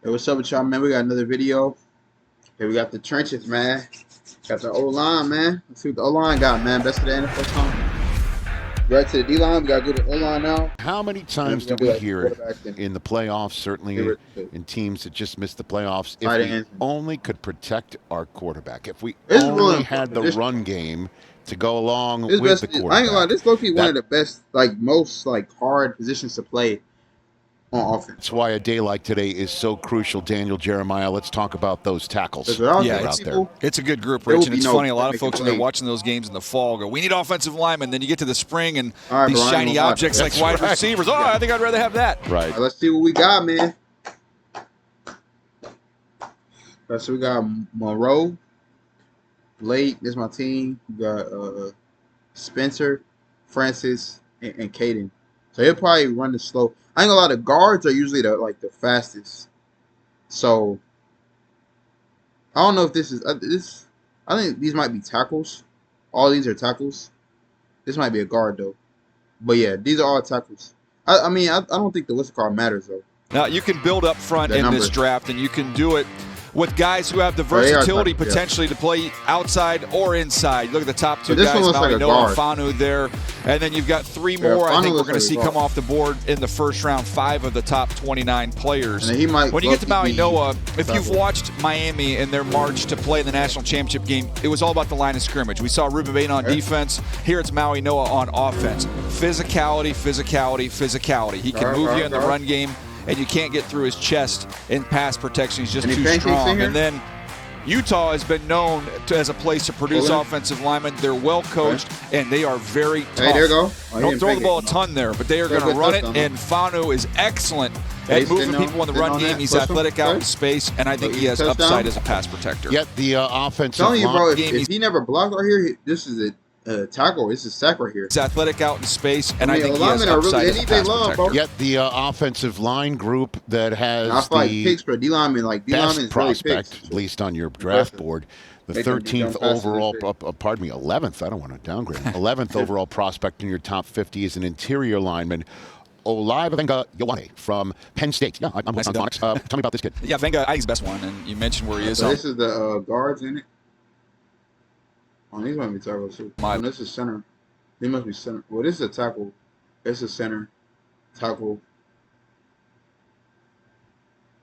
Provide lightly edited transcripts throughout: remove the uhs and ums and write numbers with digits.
Hey, what's up with y'all, man? We got another video. Hey, we got the trenches, man. Got the O-line, man. Let's see what the O-line got, man. Best of the NFL time. Right to the D-line. We got to do the O-line now. How many times do we hear in the playoffs, certainly in teams that just missed the playoffs, if we only could protect our quarterback, if we only had the run game to go along with the quarterback. I ain't gonna lie, this low-key one of the best, most hard positions to play on offense. That's why a day like today is so crucial. Daniel Jeremiah, let's talk about those tackles. Yeah, it's a good group, Rich, and it's funny. A lot of folks, when they're watching those games in the fall, go, we need offensive linemen. Then you get to the spring, and these shiny objects like wide receivers. Oh, I think I'd rather have that. Right. All right, let's see what we got, man. So we got Monroe, Blake. This is my team. We got Spencer, Francis, and Caden. So he'll probably run the slow. I ain't gonna lie, the guards are usually the fastest. So I don't know if this is this. I think these might be tackles. All these are tackles. This might be a guard though. But yeah, these are all tackles. I mean, I don't think the whistle card matters though. Now you can build up front in this draft, and you can do it with guys who have the versatility potentially to play outside or inside. Look at the top two guys, Maui Noah and Fanu there. And then you've got three more I think we're going to see come off the board in the first round, 5 of the top 29 players. And when you get to Maui Noah, if you've watched Miami in their march to play in the national championship game, it was all about the line of scrimmage. We saw Ruben Bain on defense. Here it's Maui Noah on offense. Physicality, physicality, physicality. He can move you in the run game, and you can't get through his chest in pass protection. He's just too strong. And then Utah has been known as a place to produce offensive linemen. They're well coached, and they are very tough. Hey, there you go. Don't throw the ball a ton there, but they are going to run it, and Fanu is excellent at moving people in the run game. He's athletic out in space, and I think he has upside as a pass protector. Yet the offensive line. I'm telling you, bro, if he never blocked right here, this is a tackle. This is sack right here. He's athletic out in space, and I think he has upside as a pass protector. Yet the offensive line group that has picks for D-lineman, best prospect, at least on your draft board, the 13th overall, 11th, I don't want to downgrade, 11th overall prospect in your top 50 is an interior lineman, Olinemen from Penn State. Yeah, I'm on Phonics. Tell me about this kid. Yeah, Venga, I think he's the best one, and you mentioned where he is. So this is the guards in it. Oh, these might be tackles too. This is center. They must be center. Well, this is a tackle. This is center. Tackle.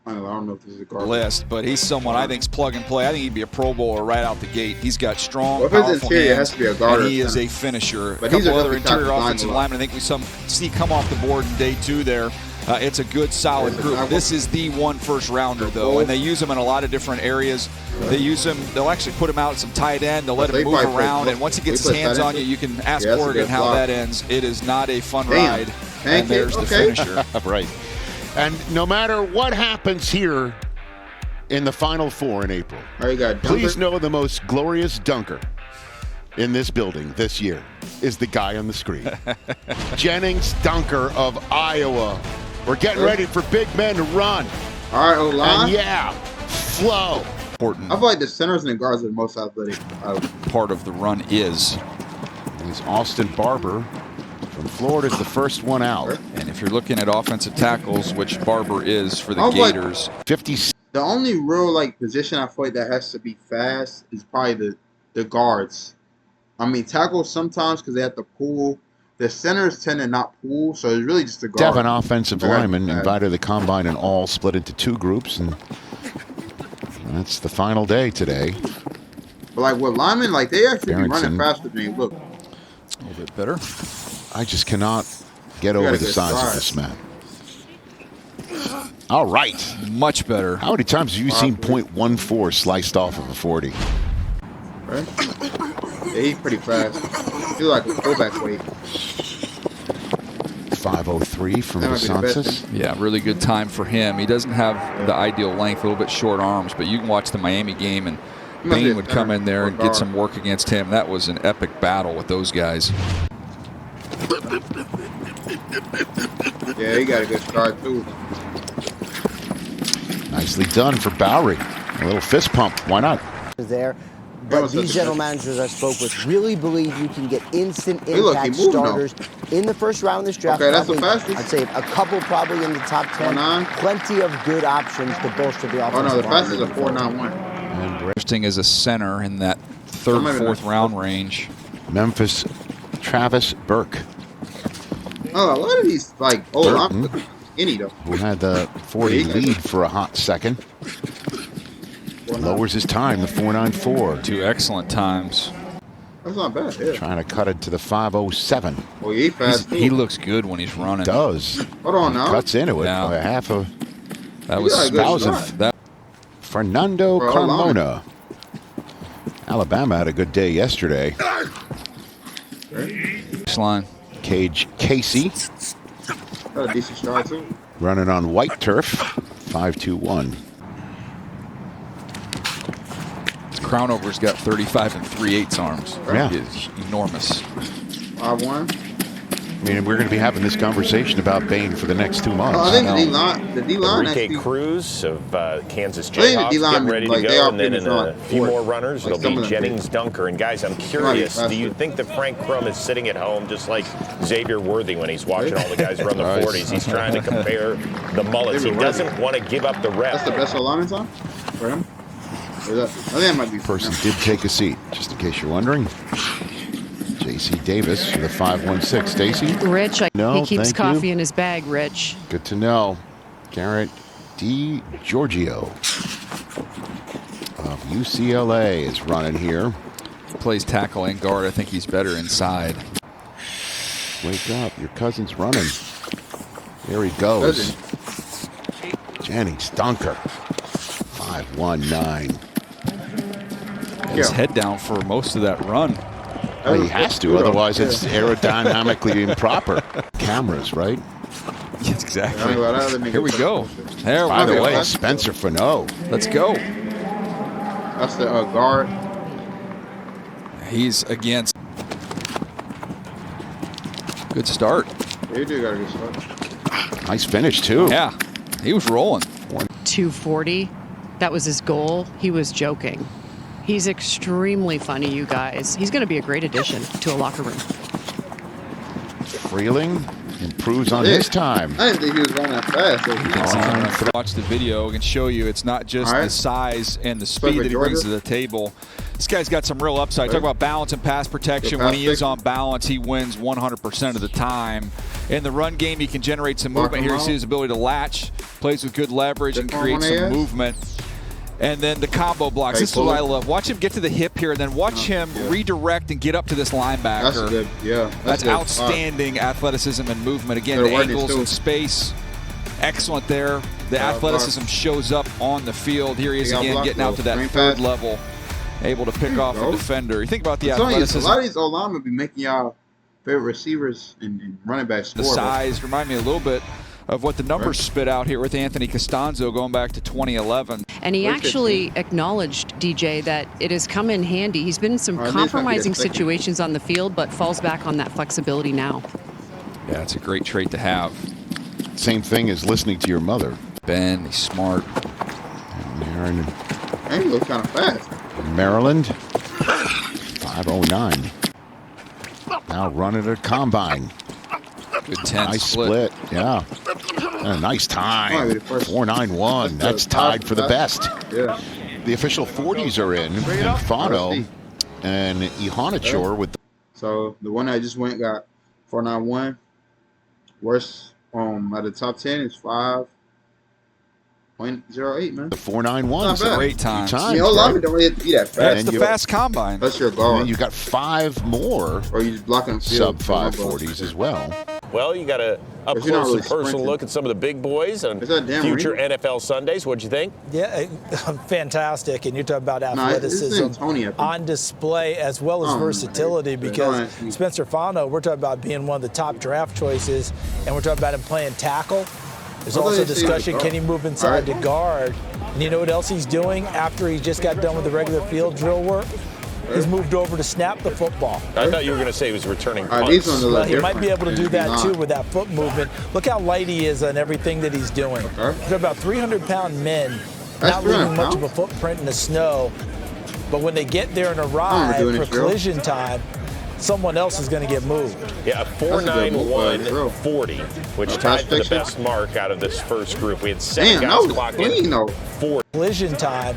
I don't know if this is a guard. List, but he's someone I think is plug and play. I think he'd be a Pro Bowler right out the gate. He's got strong, powerful hands, has to be a guard, and he is a finisher. But a couple other interior offensive linemen I think we see come off the board in day 2 there. It's a good, solid group. This is the one first rounder, though, and they use him in a lot of different areas. They use him. They'll actually put him out at some tight end. They'll let him move around, and once he gets his hands on you, you can ask Oregon how that ends. It is not a fun ride, and there's the finisher. Right. And no matter what happens here in the Final Four in April, please know the most glorious dunker in this building this year is the guy on the screen. Jennings, dunker of Iowa. We're getting ready for big men to run. All right, O-line. And flow. Important. I feel like the centers and the guards are the most athletic. Part of the run is. He's Austin Barber from Florida, is the first one out. And if you're looking at offensive tackles, which Barber is for the Gators. 50. The only real position I feel like that has to be fast is probably the guards. I mean, tackles sometimes because they have to pull. The centers tend to not pull, so it's really just the guard. 7 offensive linemen invited to the combine and all split into 2 groups, and that's the final day today. But with linemen, they actually be running faster than you look. A little bit better. I just cannot get over the size of this man. All right. Much better. How many times have you seen .14 sliced off of a 40? Right? Yeah, he's pretty fast. He's like a fullback weight. 5:03 from DeSantis. Yeah, really good time for him. He doesn't have the ideal length, a little bit short arms, but you can watch the Miami game, and Bain would come in there and get some work against him. That was an epic battle with those guys. Yeah, he got a good start, too. Nicely done for Bowery. A little fist pump. Why not? There. But these general managers I spoke with really believe you can get instant impact starters in the first round of this draft. Okay, that's the fastest. I'd say a couple probably in the top 10. Plenty of good options to bolster the offense. Oh no, the fastest is a 4.91. And drifting as a center in that third, fourth round range. Memphis, Travis Burke. Oh, a lot of these like I'm skinny though. Who had the 40 lead for a hot second. Lowers his time to 4.94. 2 excellent times. That's not bad. Yeah. Trying to cut it to the 5.07. Oh, he fast. He looks good when he's running. Does. Hold on now. Cuts into it by a half a that was thousandth. Fernando Carmona. Alabama had a good day yesterday. Line. Cage Casey. Got a decent stride too. Running on white turf. 5.21. Crownover's got 35 3/8 arms. Yeah. It's enormous. 5'1". I mean, we're going to be having this conversation about Bain for the next 2 months. I think the D-line Enrique Cruz of Kansas Jayhawks getting ready to go, and then in a few more runners, it'll be Jennings, Dunker. And guys, I'm curious, do you think that Frank Crum is sitting at home just like Xavier Worthy when he's watching all the guys run the 40s? He's trying to compare the mullets. He doesn't want to give up the rep. That's the best alignment time for him? I think that might be person did take a seat, just in case you're wondering. J.C. Davis for the 5.16. Stacy? Rich, he keeps coffee in his bag, Rich. Good to know. Garrett D. Giorgio of UCLA is running here. Plays tackle and guard. I think he's better inside. Wake up. Your cousin's running. There he goes. Jennings Dunker. 5.19. His head down for most of that run. Well, he has to, otherwise it's aerodynamically improper. Cameras, right? Yes, exactly. Here we go. There, by the way, Spencer Fano. Let's go. That's the guard. He's against. Good start. You do got a good start. Nice finish, too. Yeah, he was rolling. 240. That was his goal. He was joking. He's extremely funny, you guys. He's going to be a great addition to a locker room. Freeling improves on his time. I didn't think he was running that fast. Watch the video and show you it's not just the size and the speed that he brings to the table. This guy's got some real upside. Talk about balance and pass protection. When he is on balance, he wins 100% of the time. In the run game, he can generate some movement. Here you see his ability to latch, plays with good leverage, and create some movement. And then the combo blocks. This is what I love. Watch him get to the hip here, and then watch him redirect and get up to this linebacker. That's good. Yeah. That's outstanding athleticism and movement. Again, the angles and space, excellent there. The athleticism shows up on the field. Here he is again, getting out to that third level, able to pick off a defender. You think about the athleticism. A lot of these O-linemen be making y'all favorite receivers and running backs score. The size remind me a little bit of what the numbers spit out here with Anthony Costanzo going back to 2011. And he actually acknowledged, DJ, that it has come in handy. He's been in some compromising situations on the field, but falls back on that flexibility now. Yeah, it's a great trait to have. Same thing as listening to your mother. Ben, he's smart. And he looks kind of fast. Maryland, 5.09. Now running a combine. Good 10 nice split. Yeah. And a nice time. 4.91. That's tied for the best. Yeah. The official 40s are in. And Fano and Ihonachor with the. So the one that just went got 4.91. Worst out of the top 10 is 5.08, man. The 4.91 is a great time. You know, a lot of them don't really have to be that fast. That's the fast combine. That's your guard. And you got 5 more. Or you just blocking sub 540s as well. Well, you got a up-close and personal look at some of the big boys on future NFL Sundays. What'd you think? Yeah, fantastic. And you're talking about athleticism on display as well as versatility because Spencer Fano, we're talking about being one of the top draft choices, and we're talking about him playing tackle. There's also discussion, can he move inside to guard? And you know what else he's doing after he just got done with the regular field drill work? He's moved over to snap the football. I thought you were going to say he was returning punts. Well, he might be able to do that too with that foot movement. Look how light he is on everything that he's doing. They're about 300-pound men, not leaving much of a footprint in the snow. But when they get there and arrive for collision time, someone else is going to get moved. Yeah, a 4.91.40, which tied for the best mark out of this first group. We had 7 guys clocking 4. Collision time,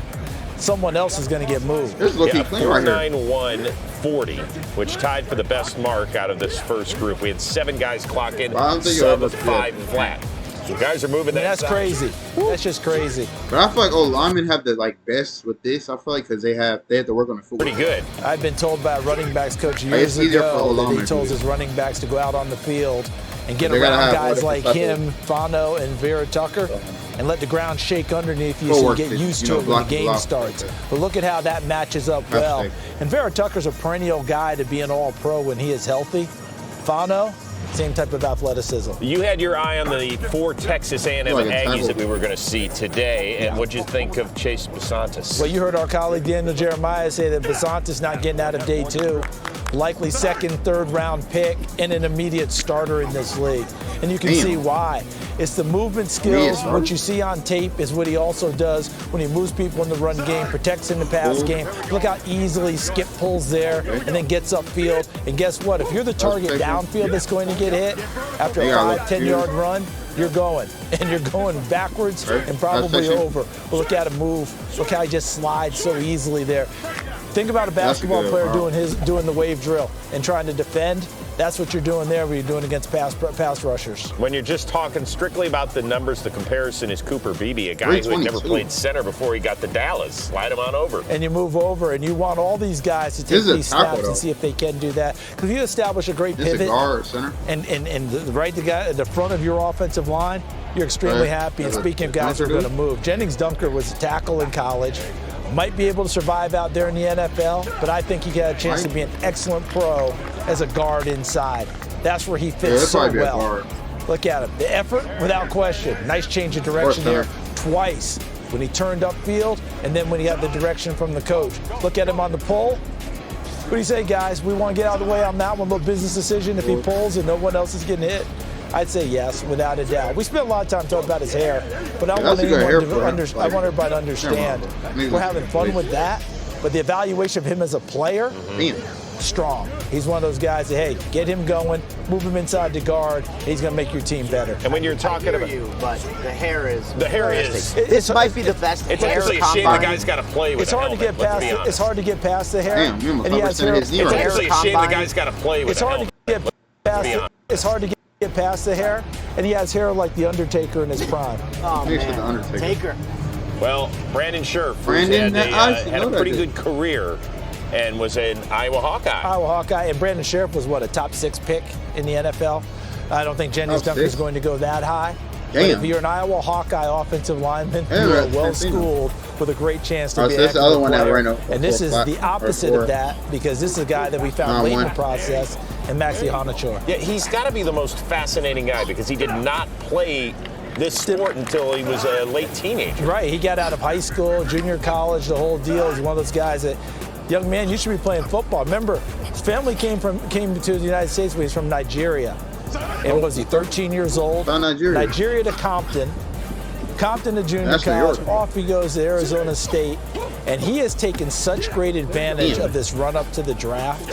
someone else is going to get moved. Yeah, 4.91.40, which tied for the best mark out of this first group. We had 7 guys clocking sub of 5 flat. So guys are moving that. That's crazy. That's just crazy. But I feel like linemen have the best with this. I feel like because they have to work on the footwork. Pretty good. I've been told by a running backs coach years ago that he told his running backs to go out on the field and get around guys like him, Fano, and Vera Tucker, and let the ground shake underneath you so you get used to it when the game starts. But look at how that matches up well. And Vera Tucker's a perennial guy to be an all-pro when he is healthy. Fano, same type of athleticism. You had your eye on the 4 Texas A&M Aggies that we were going to see today, and what'd you think of Chase Basantis? Well, you heard our colleague Daniel Jeremiah say that Basantis not getting out of day 2. Likely second, third round pick and an immediate starter in this league. And you can see why. It's the movement skills. What you see on tape is what he also does when he moves people in the run game, protects in the pass game. Look how easily Skip pulls there and then gets upfield. And guess what? If you're the target downfield that's going to get hit after a 5-10-yard run, you're going. And you're going backwards and probably over. But look at him move. Look how he just slides so easily there. Think about a basketball player doing the wave drill and trying to defend. That's what you're doing there when you're doing against pass rushers. When you're just talking strictly about the numbers, the comparison is Cooper Beebe, a guy who had never played center before he got to Dallas. Slide him on over. And you move over, and you want all these guys to take these snaps and see if they can do that. Because if you establish a great pivot and the front of your offensive line, you're extremely happy. And speaking of guys who are going to move, Jennings Dunker was a tackle in college. Might be able to survive out there in the NFL, but I think he got a chance to be an excellent pro as a guard inside. That's where he fits so well. Look at him. The effort, without question. Nice change of direction there twice. When he turned upfield and then when he had the direction from the coach. Look at him on the pull. What do you say, guys? We want to get out of the way on that one, little business decision. If he pulls and no one else is getting hit, I'd say yes, without a doubt. We spent a lot of time talking about his hair, but I want everybody to understand we're having fun with that, but the evaluation of him as a player, strong. He's one of those guys that, hey, get him going, move him inside the guard, he's going to make your team better. And when you're talking about but the hair is this might be the best it's hair actually a shame the guy's got to play with it's hard to get past it's hard to get past the hair. And he has hair. It's actually a shame the guy's got to play with it's hard to get past the hair, and he has hair like the Undertaker in his prime. Oh, man. Taker. Well, Brandon Scherf had a pretty good career and was an Iowa Hawkeye. And Brandon Scherf was, what, a top 6 pick in the NFL? I don't think Jennings Dunker is going to go that high. But if you're an Iowa Hawkeye offensive lineman, you're well-schooled with a great chance to be an excellent player. And this is the opposite of that, because this is a guy that we found late in the process, and Maxi Honachor. Yeah, he's got to be the most fascinating guy because he did not play this sport until he was a late teenager. Right, he got out of high school, junior college, the whole deal. He's one of those guys that, young man, you should be playing football. Remember, his family came to the United States when he's from Nigeria. And was he 13 years old? Nigeria to Compton. Compton to junior college. Off he goes to Arizona State. And he has taken such great advantage of this run up to the draft.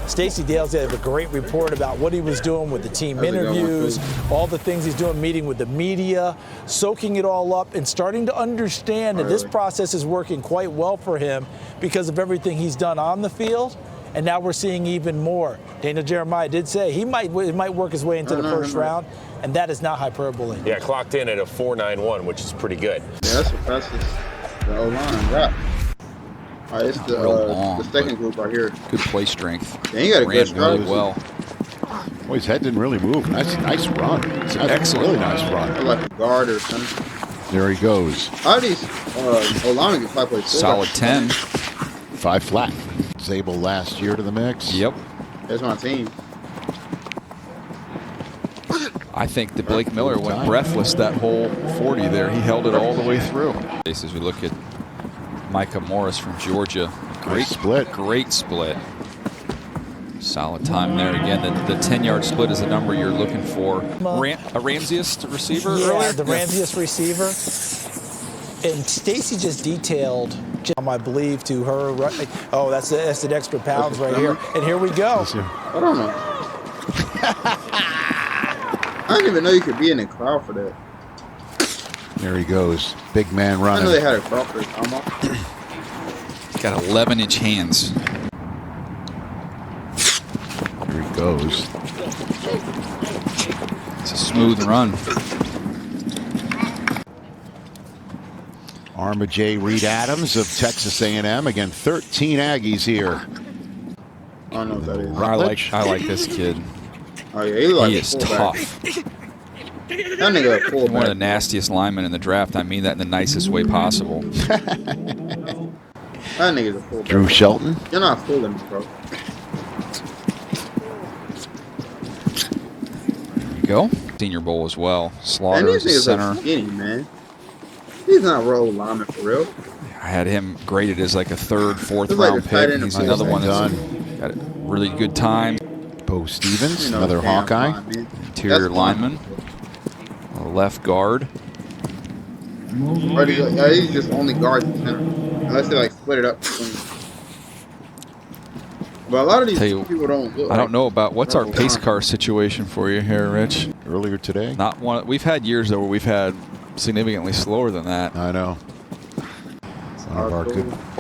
Stacey Dales had a great report about what he was doing with the team interviews, all the things he's doing, meeting with the media, soaking it all up, and starting to understand that this process is working quite well for him because of everything he's done on the field. And now we're seeing even more. Daniel Jeremiah did say it might work his way into the first round, and that is not hyperbole. Yeah, clocked in at a 4.91, which is pretty good. Yeah, that's impressive. The O-line, right. All right, it's the second group right here. Good play strength. Yeah, he got a good start. Really well. Well, his head didn't really move. Nice run. It's an excellent, really nice run. Like a guard or something. There he goes. How are these O-linemen get 5 plays? Solid 10. 5 flat. Zabel last year to the mix. Yep. That's my team. I think that Blake Miller went breathless that whole 40 there. He held it all the way through. As we look at Micah Morris from Georgia. Great split. Great split. Solid time there. Again, the 10-yard split is the number you're looking for. A Ramsius receiver earlier? The Ramsius receiver. And Stacy just detailed, I believe, to her. Oh, that's an extra pounds right here. And here we go. I don't know. I didn't even know you could be in a crowd for that. There he goes. Big man running. I know they had a crowd for this. He's got 11-inch hands. Here he goes. It's a smooth run. Arma J. Reed Adams of Texas A&M. Again, 13 Aggies here. I don't know what that is. I like this kid. Oh yeah, he is tough. That nigga a fullback. One of the nastiest linemen in the draft. I mean that in the nicest way possible. That nigga's a fullback. Drew Shelton. You're not fooling me, bro. There you go. Senior Bowl as well. Slaughter is the center. Skinny, man. He's not roll lineman for real. I had him graded as like a third, fourth round pick. He's another one that's got really good time. Bo Stevens, another Hawkeye. Interior lineman. Left guard. He's just only guard the center. Unless they like split it up between. But a lot of these people don't look. I don't know about what's our pace car situation for you here, Rich. Earlier today? Not one. We've had years though where we've had significantly slower than that. I know. One of our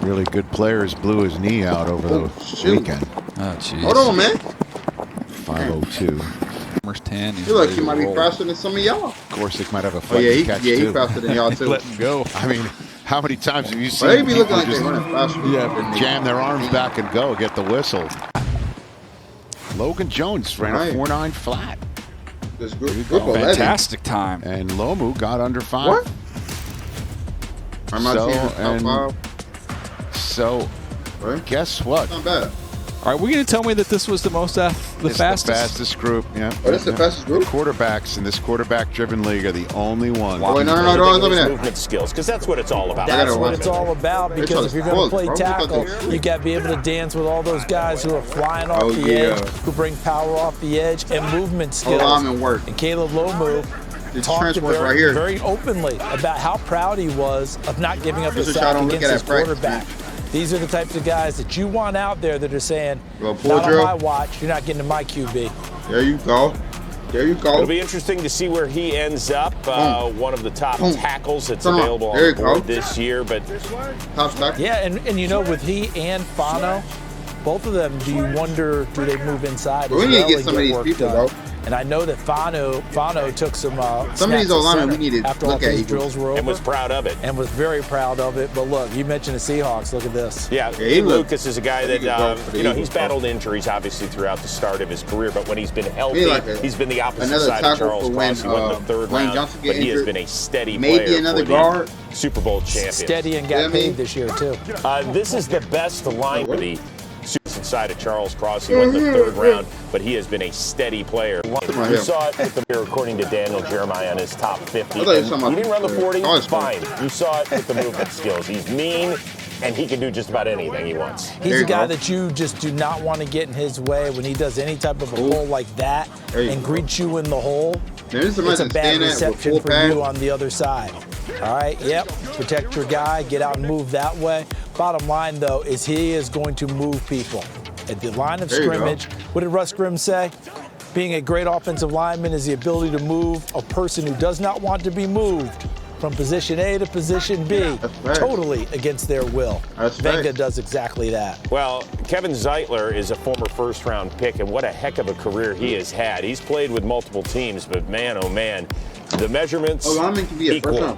really good players blew his knee out over the weekend. Oh, jeez. Hold on, man. 5:02. 10. He like he might be faster than some of y'all. Of course, he might have a fight catch too. He's faster than y'all too. Let him go. I mean, how many times have you seen they be people looking like just they're running faster? Jam their arms back and go, get the whistle. Logan Jones ran a 4.9 flat. This group fantastic time. And Lomu got under 5. What? So, guess what? Not bad. Are we going to tell me that this was the fastest? The fastest group, yeah. Oh, this is the fastest group? The quarterbacks in this quarterback-driven league are the only ones. Wait, no, movement skills, because that's what it's all about. That's what it's all about, because if you're going to play tackle, you got to be able to dance with all those guys who are flying off the edge, who bring power off the edge, and movement skills. And Caleb Lomu talked very openly about how proud he was of not giving up a sack against his quarterback. These are the types of guys that you want out there that are saying, not on my watch, you're not getting to my QB. There you go. There you go. It'll be interesting to see where he ends up. One of the top tackles that's available on the board this year. But yeah, and you know, with he and Fano, both of them, do you wonder, do they move inside? We need to get some of these people, though. And I know that Fano took some of these alignment we needed after all these drills were over. And was proud of it. And was very proud of it. But look, you mentioned the Seahawks. Look at this. Yeah, Lucas is a guy that, he's battled injuries, obviously, throughout the start of his career. But when he's been healthy, he's been the opposite side of Charles Cross. He went in the third round, but he has been a steady player. Maybe another guard. Super Bowl champion. Steady and got paid this year, too. This is the best line for the side of Charles Cross. He went the third round, but he has been a steady player. You saw it with the, according to Daniel Jeremiah, on his top 50. He didn't run the 40, fine. You saw it with the movement skills. He's mean, and he can do just about anything he wants. He's a guy that you just do not want to get in his way when he does any type of a hole like that and greets you in the hole. It's a bad reception for you on the other side. All right, yep, protect your guy, get out and move that way. Bottom line, though, is he is going to move people. At the line of scrimmage, what did Russ Grimm say? Being a great offensive lineman is the ability to move a person who does not want to be moved from position A to position B, totally against their will. Venga does exactly that. Well, Kevin Zeitler is a former first-round pick, and what a heck of a career he has had. He's played with multiple teams, but man, oh man, the measurements equal.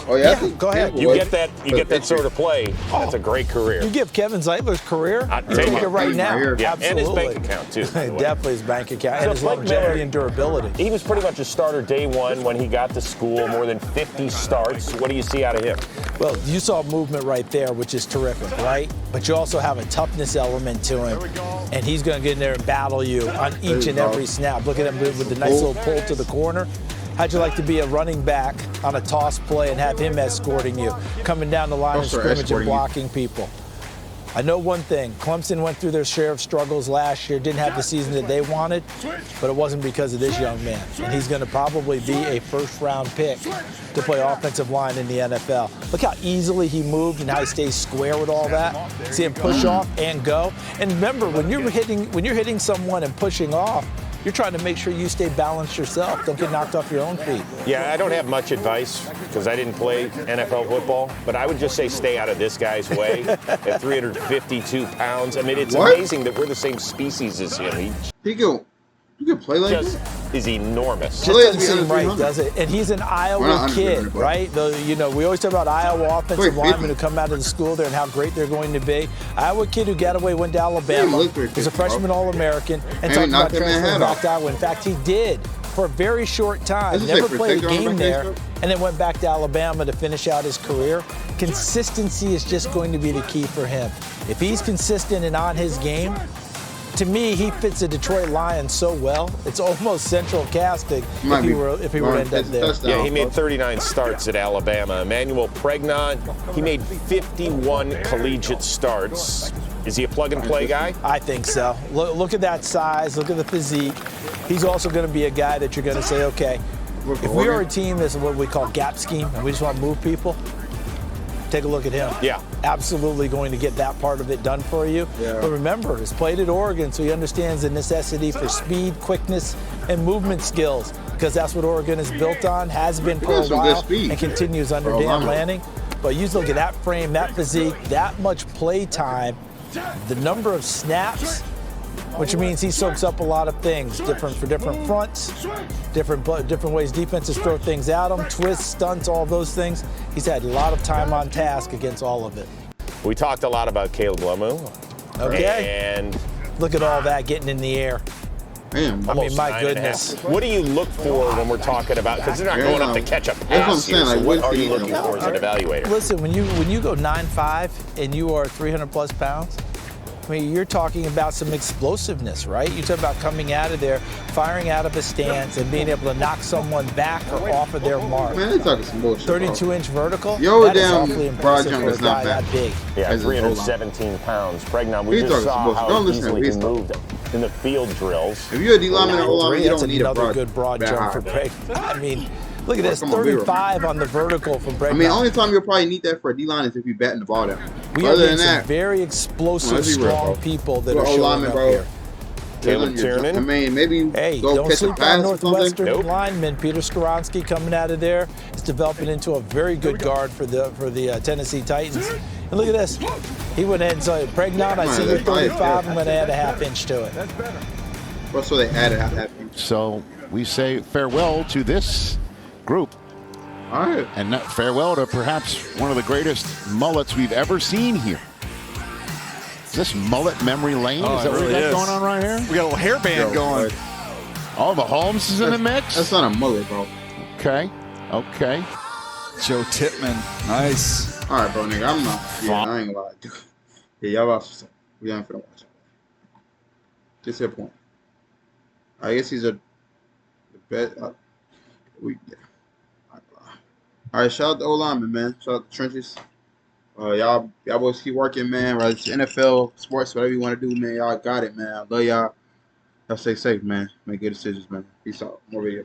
Go ahead. You get that sort of play. That's a great career. You give Kevin Zeitler's career, take it right now. Yeah, absolutely. and his bank account too. Definitely his bank account and his longevity and durability. He was pretty much a starter day one when he got to school. More than 50 starts. What do you see out of him? Well, you saw movement right there, which is terrific, right? But you also have a toughness element to him, and he's going to get in there and battle you on each and every snap. Look at him with the nice little pull to the corner. How'd you like to be a running back on a toss play and have him escorting you, coming down the line of scrimmage and blocking people? I know one thing. Clemson went through their share of struggles last year, didn't have the season that they wanted, but it wasn't because of this young man. And he's going to probably be a first-round pick to play offensive line in the NFL. Look how easily he moved and how he stays square with all that. See him push off and go. And remember, when you're hitting someone and pushing off, you're trying to make sure you stay balanced yourself. Don't get knocked off your own feet. Yeah, I don't have much advice because I didn't play NFL football, but I would just say stay out of this guy's way at 352 pounds. I mean, it's amazing that we're the same species as him. You can play like just is enormous. Just doesn't seem right, does it? And he's an Iowa kid, right? You know, we always talk about Iowa offensive linemen who come out of the school there and how great they're going to be. Iowa kid who got away, went to Alabama, was a freshman All-American, and talked about transferring back to Iowa. In fact, he did for a very short time. Never played a game there, and then went back to Alabama to finish out his career. Consistency is just going to be the key for him. If he's consistent and on his game, to me, he fits the Detroit Lions so well. It's almost central casting if he were to end up there. Yeah, he made 39 starts at Alabama. Emmanuel Pregnant, he made 51 collegiate starts. Is he a plug-and-play guy? I think so. Look at that size. Look at the physique. He's also going to be a guy that you're going to say, okay, if we are a team that's what we call gap scheme and we just want to move people, take a look at him. Yeah. Absolutely going to get that part of it done for you. Yeah. But remember, he's played at Oregon, so he understands the necessity for speed, quickness, and movement skills, because that's what Oregon is built on, has been for a while, and continues under Dan Lanning. But you look at that frame, that physique, that much play time, the number of snaps, which means he soaks up a lot of things, different for different fronts, different ways defenses throw things at him, twists, stunts, all those things. He's had a lot of time on task against all of it. We talked a lot about Caleb Lomu. Okay. And look at all that getting in the air. Man, I mean, my goodness. What do you look for when we're talking about, because they're not going up to catch a pass here, so what are you looking for as an evaluator? Listen, when you go 9'5" and you are 300-plus pounds, I mean, you're talking about some explosiveness, right? You talk about coming out of there, firing out of a stance, and being able to knock someone back or off of their mark. Man, they're talking some bullshit. 32-inch vertical. That is awfully impressive for a guy that big. Yeah, 317 pounds. Pregnant. We just saw how easily he moved in the field drills. If you're a D-lineman or O-lineman, you don't need another good broad jump for Pregnant. I mean, look at this, 35 on the vertical from Pregnant. I mean, the only time you'll probably need that for a D-line is if you're batting the ball down. We are getting some very explosive, strong people that are showing up here. Caleb Tiernan. I mean, maybe don't sleep on Northwestern lineman. Peter Skoronski coming out of there is developing into a very good guard for the Tennessee Titans. And look at this. He went ahead and said, Pregnant, I see you're 35. I'm going to add a half-inch to it. Well, so they added a half-inch. So we say farewell to this group. All right. And farewell to perhaps one of the greatest mullets we've ever seen here. Is this mullet memory lane? Is that what we got going on right here? We got a little hairband going. All the Holmes is in the mix? That's not a mullet, bro. Okay. Joe Tippmann. Nice. All right, bro, nigga. I'm not. Yeah, I ain't gonna lie. Yeah, y'all watch. We ain't finna watch it. Just your point. I guess he's the best. All right, shout out to Olinemen, man. Shout out to Trenches. Y'all boys keep working, man. Whether it's NFL, sports, whatever you want to do, man. Y'all got it, man. I love y'all. Y'all stay safe, man. Make good decisions, man. Peace out. More videos.